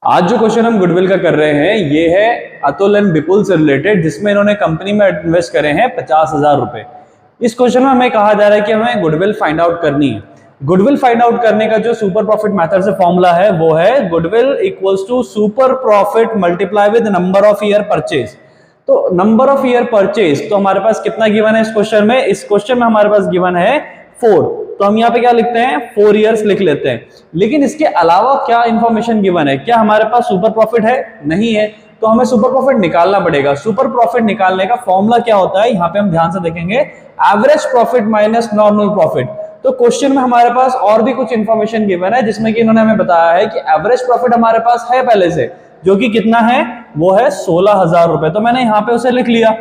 आज जो क्वेश्चन हम गुडविल का कर रहे हैं ये है अतुल एंड विपुल से रिलेटेड, जिसमें इन्होंने कंपनी में इन्वेस्ट करे हैं 50,000 रुपए। इस क्वेश्चन में हमें कहा जा रहा है कि हमें गुडविल फाइंड आउट करनी है। गुडविल फाइंड आउट करने का जो सुपर प्रॉफिट मेथड से फॉर्मूला है वो है goodwill equals to super profit multiply with number of year purchase. तो नंबर ऑफ ईयर परचेज तो हमारे पास कितना गिवन है इस क्वेश्चन में? इस क्वेश्चन में हमारे पास गिवन है 4, तो हम यहाँ पे क्या लिखते हैं 4 इयर्स लिख लेते हैं। लेकिन इसके अलावा क्या इंफॉर्मेशन गिवन है? क्या हमारे पास सुपर प्रॉफिट है? नहीं है, तो हमें सुपर प्रॉफिट निकालना पड़ेगा। सुपर प्रॉफिट निकालने का फॉर्मूला क्या होता है यहाँ पे हम ध्यान से देखेंगे, average profit minus normal profit. तो क्वेश्चन में हमारे पास और भी कुछ इंफॉर्मेशन गिवन है जिसमें कि इन्होंने हमें बताया है कि एवरेज प्रॉफिट हमारे पास है पहले से, जो कि कितना है वो है 16,000 रुपए। तो मैंने यहाँ पे उसे लिख लिया।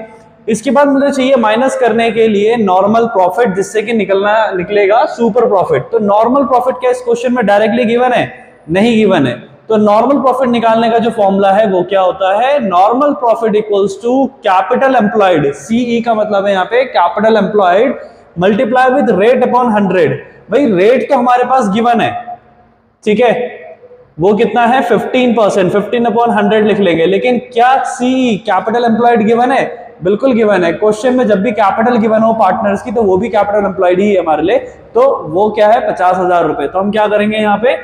इसके बाद मुझे चाहिए माइनस करने के लिए नॉर्मल प्रॉफिट, जिससे कि निकलेगा सुपर प्रॉफिट। तो नॉर्मल प्रॉफिट क्या इस क्वेश्चन में डायरेक्टली गिवन है? नहीं गिवन है। तो नॉर्मल प्रॉफिट निकालने का जो फॉर्मूला है वो क्या होता है? Normal profit equals to capital employed, CE का मतलब है यहाँ पे capital employed multiply with rate upon 100। भाई रेट तो हमारे पास गिवन है, ठीक है, वो कितना है 15%, 15 अपॉन 100 लिख लेंगे। लेकिन क्या सीई कैपिटल एम्प्लॉयड गिवन है? बिल्कुल गिवन है। क्वेश्चन में जब भी कैपिटल गिवन हो पार्टनर्स की तो वो भी कैपिटल एम्प्लॉयड ही है हमारे लिए। तो वो क्या है 50,000 रुपए। तो हम क्या करेंगे यहाँ पे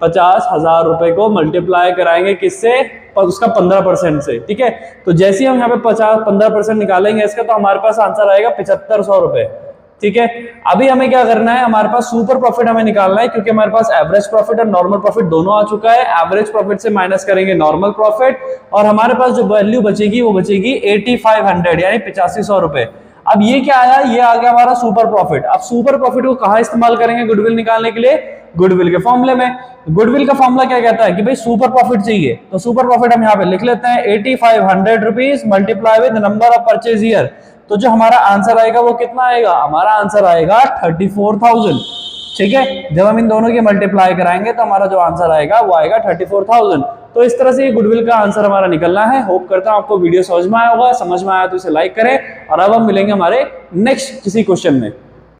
50,000 रुपए को मल्टीप्लाई कराएंगे किससे? उसका 15% से, ठीक है। तो जैसे ही हम यहाँ पे 15% निकालेंगे इसका, तो हमारे पास आंसर आएगा 7500 रुपए, ठीक है। अभी हमें क्या करना है, हमारे पास सुपर प्रॉफिट हमें निकालना है, क्योंकि हमारे पास एवरेज प्रॉफिट और नॉर्मल प्रॉफिट दोनों आ चुका है। एवरेज प्रॉफिट से माइनस करेंगे नॉर्मल प्रॉफिट और हमारे पास जो वैल्यू बचेगी वो बचेगी 8500 यानी 8500 रुपए। अब ये क्या आया? ये आ गया हमारा सुपर प्रॉफिट। अब सुपर प्रॉफिट को कहां इस्तेमाल करेंगे गुडविल निकालने के लिए? गुडविल के फॉर्मूले में। गुडविल का फॉर्मूला क्या कहता है कि भाई सुपर प्रॉफिट चाहिए, तो सुपर प्रॉफिट हम यहाँ पे लिख लेते हैं 8500 rupees multiply with number of purchase year. तो जो हमारा आंसर आएगा वो कितना आएगा? हमारा आंसर आएगा 34,000, ठीक है। जब हम इन दोनों के मल्टीप्लाई कराएंगे तो हमारा जो आंसर आएगा वो आएगा 34,000। तो इस तरह से ये गुडविल का आंसर हमारा निकलना है। होप करता हूं आपको वीडियो समझ में आया होगा। समझ में आया तो इसे लाइक करें और अब हम मिलेंगे हमारे नेक्स्ट किसी क्वेश्चन में।